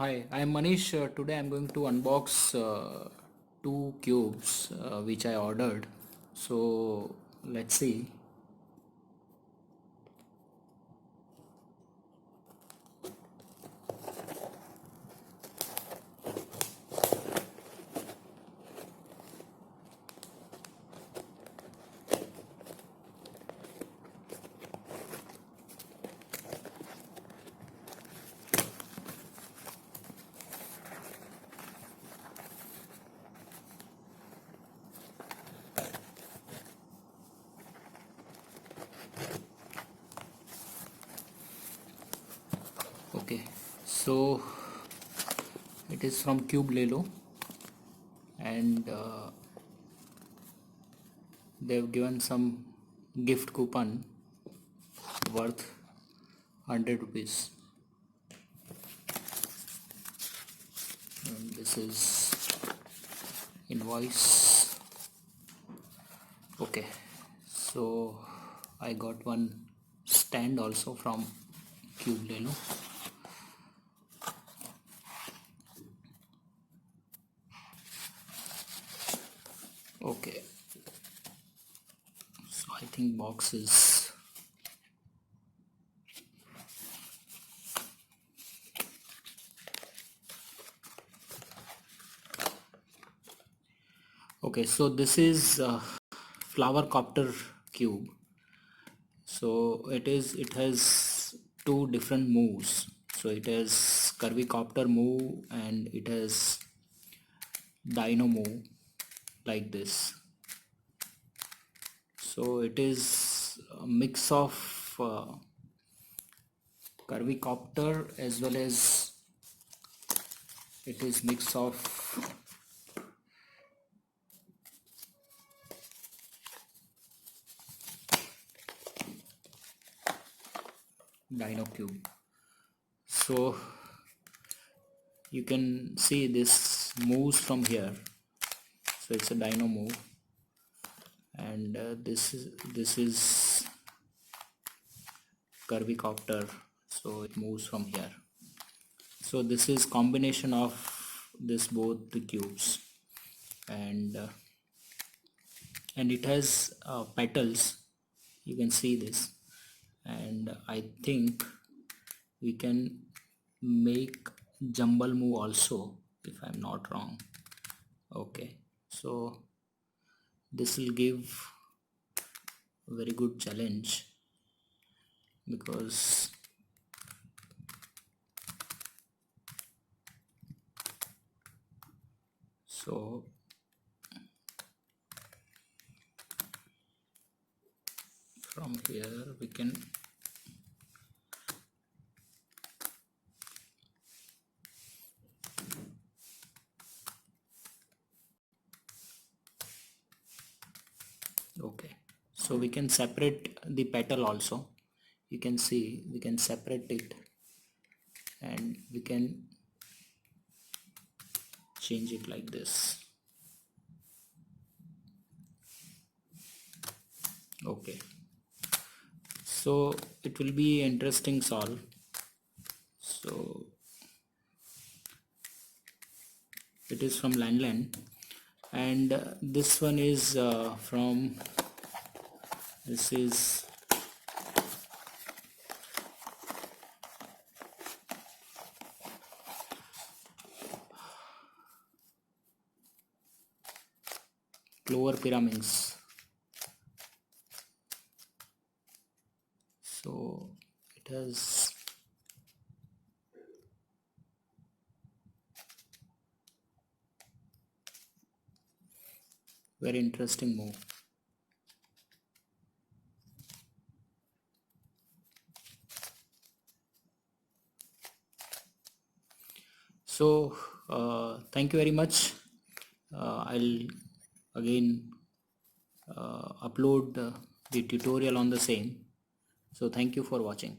Hi, I am Manish. Today I am going to unbox two cubes which I ordered. So let's see. Okay, so it is from Cube Lelo, and they've given some gift coupon worth 100 rupees. And this is invoice. Okay, so I got one stand also from Cube Lelo. Okay, so I think box is okay. So this is flower copter cube. So it has two different moves. So it has curvy copter move and it has dino move like this. So it is a mix of curvy copter as well as it is mix of dino cube. So you can see this moves from here. So it's a dino move, and this is curvy copter, so it moves from here. So this is combination of this both the cubes, and it has petals. You can see this, and I think we can make jumble move also if I'm not wrong. Okay, so this will give a very good challenge because so from here we can okay, so we can separate the petal also. You can see we can separate it and we can change it like this. Okay, so it will be interesting solve. So it is from Lanlan, and this one is from this is Clover Pyraminx. So it has very interesting move. So thank you very much. I'll again upload the tutorial on the same. So thank you for watching.